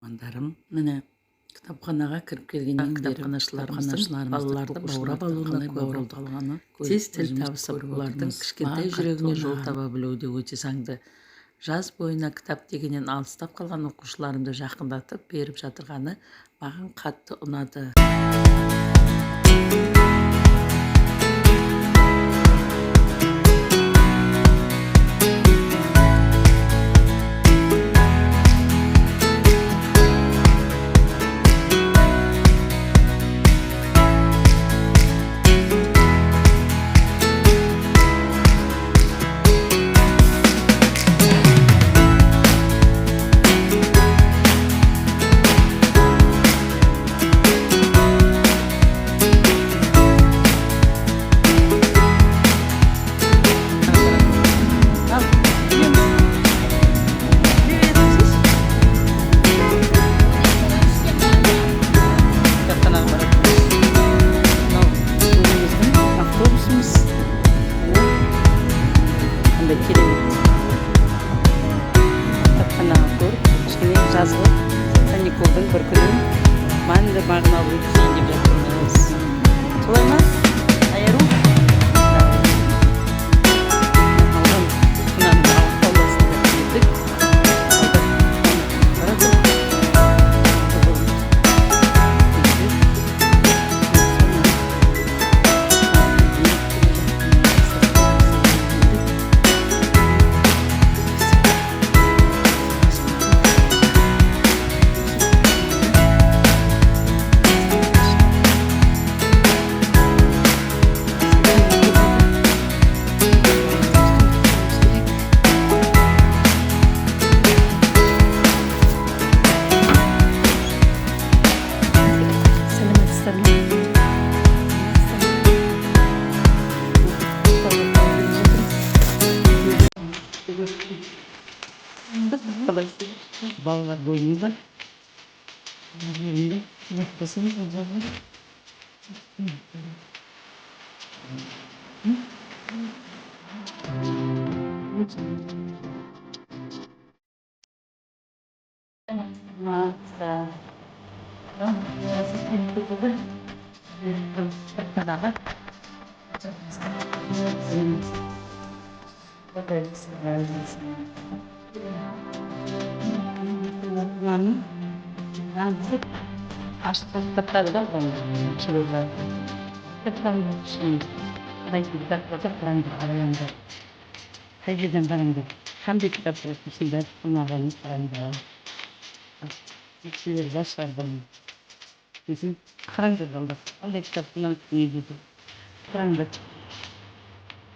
оқырмандарым, міне кітапханаға кіріп келгеннен бері кітапханашыларымыздың балаларды баурап алуына куә болып қалғаны, тез тіл табысып, олардың кішкентай жүрегіне жол таба білуі өте заңды. Жаз бойына кітап дегеннен алыстап қалған оқушыларымды жақындатып беріп жатырғаны маған қатты ұнады. Жазғы каникулдың бір күнін мәнді мағыналы өткізейін деп жатырмыз. Солай ма? Айару? Алған күнәмді алып қаласында келдік. Балалар бойында Қайдан барыңды? Қандай кітап оқисыңдар? Ұнаған қараңдар. Сіздер жастар болың. Қараңдар балдар. Қандай кітап ұнайды дейді. Қараңдар.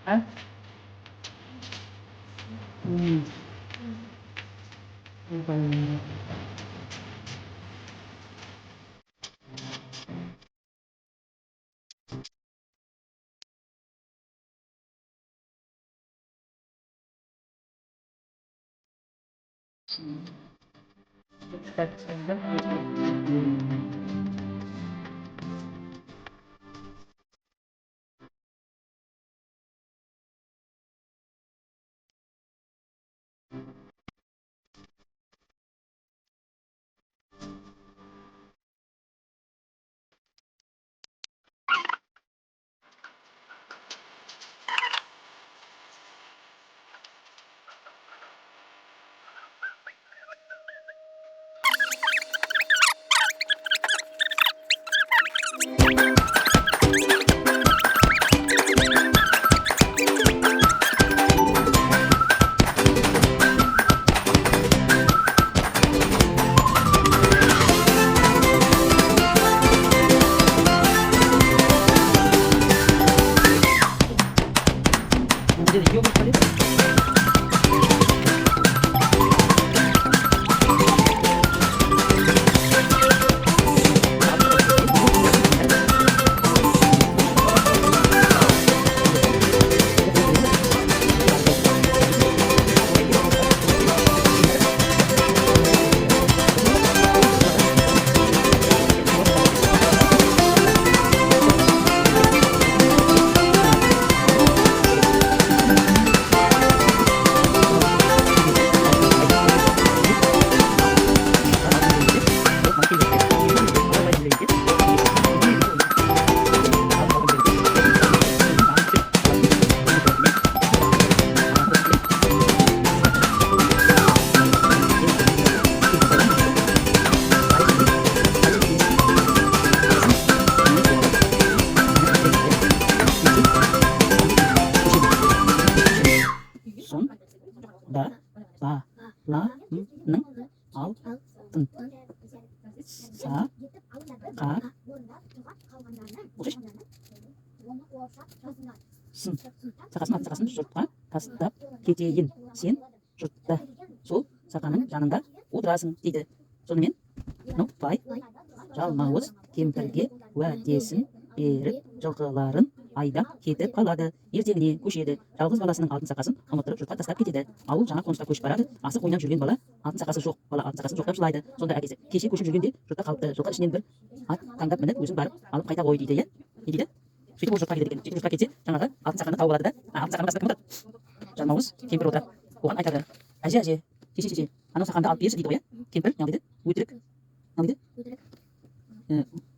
А? сын са қа оқиш сын сақасын жұртқа тастап кетейін, сен жұртта сол сақаның жанында отырасың дейді. Сонымен Нұрбай жалмауыз кемпірге уәдесін беріп жылқыларын айдап кетіп қалады. Ертеңіне көшеді. Жалғыз баласының алтын сақасын ұмыттырып жұртқа тастап кетеді. Ауыл жаңа қонысқа көшіп барады. Асық ойнап жүрген бала алтын сақасы жоқ. Бала алтын сақасын жоқтап жылайды. Сонда әкесі: кеше көшіп жүргенде жұртта қалыпты. Жылқы ішінен бір ат таңдап мініп, өзің барып алып қайта ғой дейді. Не дейді? Сөйтіп ол жұртқа кетеді екен. Сөйтіп жұртқа кетсе, жаңағы алтын сақаны тауып алады да, алтын сақаны басына кім отырады? Жалмауыз кемпір отырады. Оған айтады: әже, шеше, анау сақанды алып берші дейді ғой. Кемпір не дейді? Өтірік. Не дейді?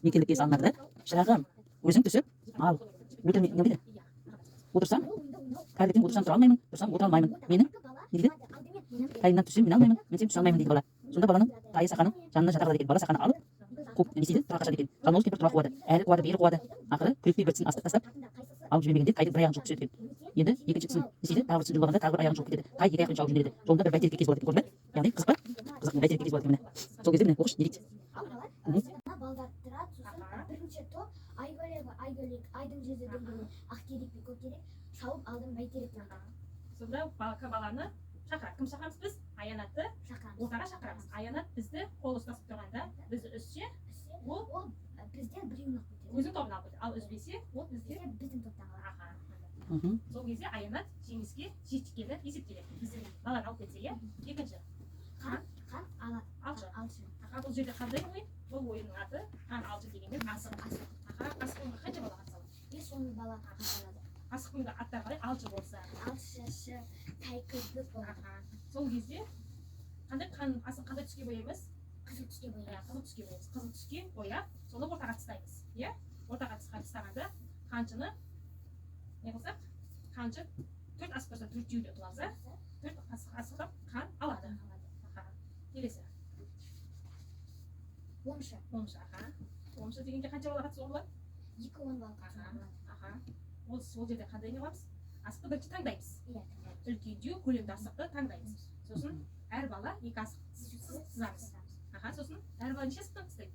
Мекендікке салынады да: шырағым, өзің түсіп ал. Өтірме, не дейді? Отырсам, кәріліктен отырсам тұра алмаймын, тұрсам отыра алмаймын. Менің не дейді? Қайымнан түсем, мен алмаймын, менсем түсе алмаймын дейді бала. Сонда баланың тайы сақаның жанына жата қалады екен. Бала сақаны алып, қуып не істейді? Тұра қашады екен. Жалмауыз кемпір тұра қуады. Әрі қуады, бері қуады. Ақыры күрекпей бір тісін астық тастап алып жібермегенде тайдың бір аяғын жұлып түседі екен. Енді екінші тісін не істейді? Тағы бір тісін жұлғанда тағы бір аяғын жұлып кетеді. Тай екі аяқпен шауып жөнеледі. Жолында бір бәйтерекке кез болады екен. Көрдің бе? Яғни қызық па? Қызық бәйтерекке кез болады екен міне. Сол кезде міне оқыш не дейді? Бірінші топ айдың жүзі дөңгелек, ақтерек пе көктерек шауып алдым бәйтеректен. Сонда баланы шақырады. Кім шақырамыз біз? Аянатты ортаға шақырамыз. Аянат бізді қол ұстасып тұрғанда, бізді үзсе, ол бізден біреуін алып кетеді. өзінің тобына алып кетеді. Ал үзбесе, ол біздің топтан қалады. Сол кезде аянат жеңіске жеткені есептеледі. Баланы алып кетсе, иә? Екінші Қан алады. Алшы. Бұл жерде қандай ойын? Бұл ойынның аты қан алшы дегенде асық. Асық ойынға қанша бала қатысады? 5-10 бала қатысады. Асық ойында аттар қалай? Алшы болса, Алшы, тайкызды болады. сол кезде асық қандай түске бояймыз? Қызыл түске бояймыз. Қызыл түске бояймыз. Қызыл түске бояп, соны ортаға тастаймыз. Иә? Ортаға тастағанда қаншыны не қылсақ? Қаншы 4 асық тұрса 4-еуде ұтыламыз, 4 асықтан қан алады. Келесі. Оншы. Оншы дегенде қанша бала қатысуға болады? 2-10 бала қатысуға болады. Сол жерде қандай не қыламыз? Асықты бірінші таңдаймыз. Иә. Үлкендеу көлемді асықты таңдаймыз. Сосын әр бала 2 асық сызамыз. Сосын әр бала неше асықтан тастайды?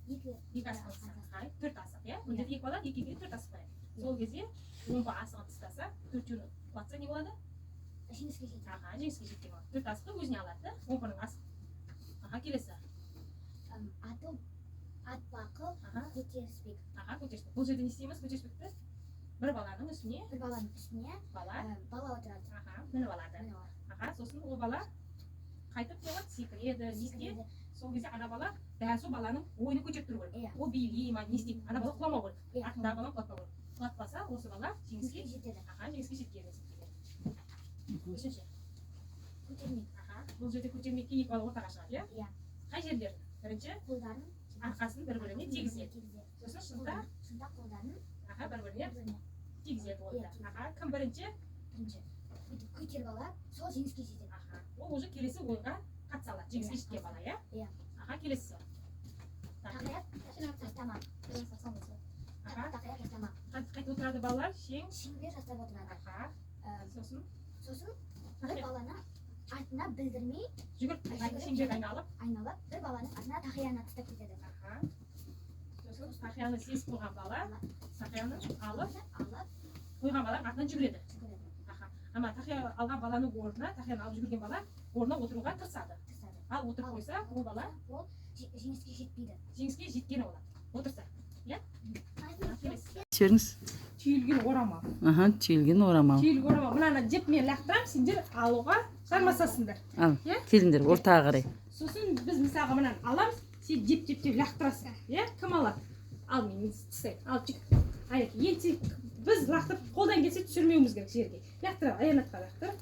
2 асық тастайды. 4 асық, иә? Бұл жерде 2 бала 2-ге 4 асық қояды. Сол кезде 10 асығын тастаса, 4-еуін құлатса не болады? Жеңіске жетеді. Жеңіске жеткен болады. 4 асықты өзіне алады, 10-ның асық. Келесі. Ат бақыл, көтеріспек. Көтеріспек. Бұл жерде не істейміз көтеріспекті? Бір баланың үстіне бала отырады. Мініп алады. Сосын ол бала қайтып не болады? Секіреді, не істейді? Сол кезде ана бала дәл сол баланың ойыны көтеріп тұру керек. Ол билей ма, не істейді? Ана бала құламау керек. Артындағы баланы құлатпау керек. Құлатпаса, осы бала жеңіске жетеді. Жеңіске жеткен есептеледі. Үшінші. Көтермек. Бұл жерде көтермекке 2 бала ортаға шығады, иә? Қай жерлерін? Бірінші қолдарын арқасын бір-біріне тигізеді. Сосын шынта қолдарын бір-біріне тигізеді ойында. Кім бірінші? Көтеріп алады, сол жеңіске жетеді. Ол уже келесі ойынға қатыса алады. Жеңіске жеткен бала, иә? Келесі. Тақаяқ тастамақ. Тақаяқ тастамақ. Қайтып отырады балалар? Шеңбер жасап отырады. Сосын бір баланы артына білдірмей жүгіріп шеңберді айналып, бір баланың артына тақияны тастап кетеді. Сосын тақияны сезіп қойған бала тақияны алып қойған баланың артынан жүгіреді. Ама тақия алған баланың орнына, тақияны алып жүгірген бала орнына отыруға тырысады. Ал отырып қойса, ол бала жеңіске жетпейді. Жеңіске жеткені болады. Отырса, иә? Сөйлеңіз. Түйілген орамал. Түйілген орамал. Түйілген орамал. Мынаны жеп мен лақтырам, сендер алуға жармасасыңдар. Ал, келіңдер ортаға қарай. Сосын біз мысалға мынаны аламыз, сен жеп лақтырасың. Иә? Кім алады? Ал мен тістеймін. Ал жүк. Енді біз лақтырып қолдан келсе түсірмеуіміз керек жерге. Лақтырып, аянатқа лақтырып.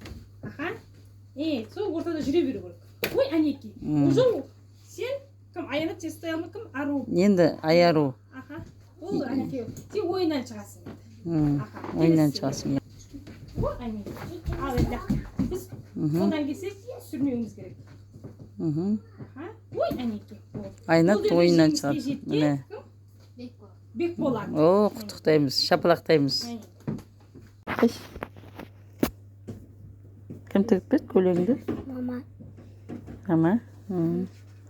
Сол ортада жүре беру керек. Ой, әнеки. Уже сен кім аянат жастай алмай, кім ару? Енді аяру. Ол әнеки. Сен ойыннан шығасың. Ойыннан шығасың. Ой, әнеки. Ал енді біз қолдан келсе түсірмеуіміз керек. Ой, әнеки. Аянат ойыннан шығады. Міне. Бек болады. О, құттықтаймыз, шапалақтаймыз. Кім тігіп берді көйлегіңді? Мама. Мама?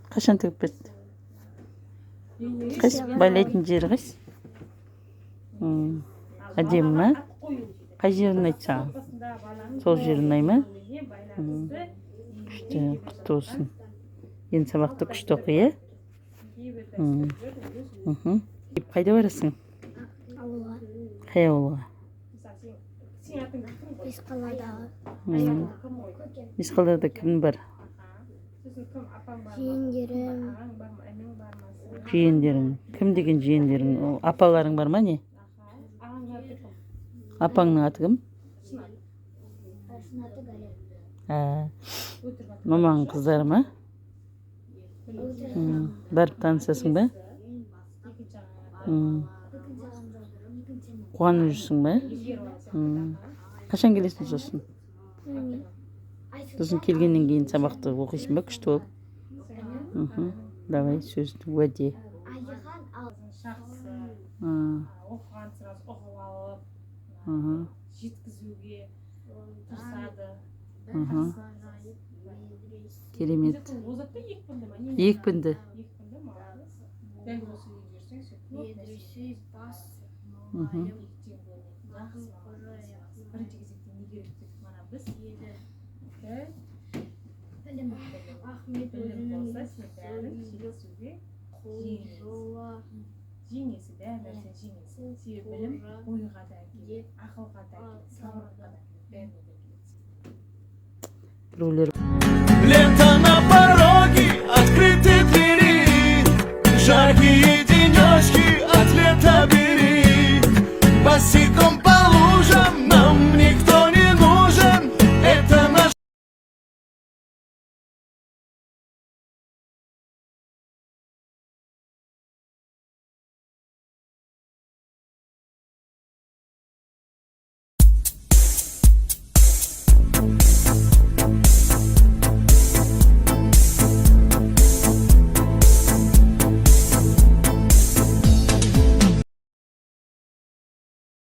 Қашан тігіп берді? Қайсы байлайтын жері қайсы? Әдемі ма? Қай жері ұнайды саған? Сол жері ұнай ма? Күшті, құтты болсын. Енді сабақты күшті оқы, е? Қайда барасың? Ауылға. Қай ауылға? Бесқаладағы. Бесқалада кім бар? Жиендерім. Жиендерің. Кім деген жиендерің? Ол апаларың бар ма не? Апаңның аты кім? Сынаты Галия. Маманың қыздары ма? Барып танысасың ба? Қуанып жүрсің ба? Қашан келесің сосын? Сосын келгеннен кейін сабақты оқисың ба күшті болып? Давай сөзді уәде. Айхан ал. Оқыған сразу оқып алып, жеткізуге тырысады. Керемет. Озат та екпінді ма? Екпінді. Екпінді ма? Дәл осы үйге жүрсең сөйтіп Медресе бас. бірінші кезекте не керек дедік мана біз Білім. Ахмет білім өзінің болса сен бәрін жеткізуге жеңесі бәрі нәрсені жеңесің. Себебі білім ойға да әкеледі, ақылға да әкеледі, сабырға да әкеледі, бәріне де әкеледі. Біреулер Лента на пороге, открыты двери, жаркие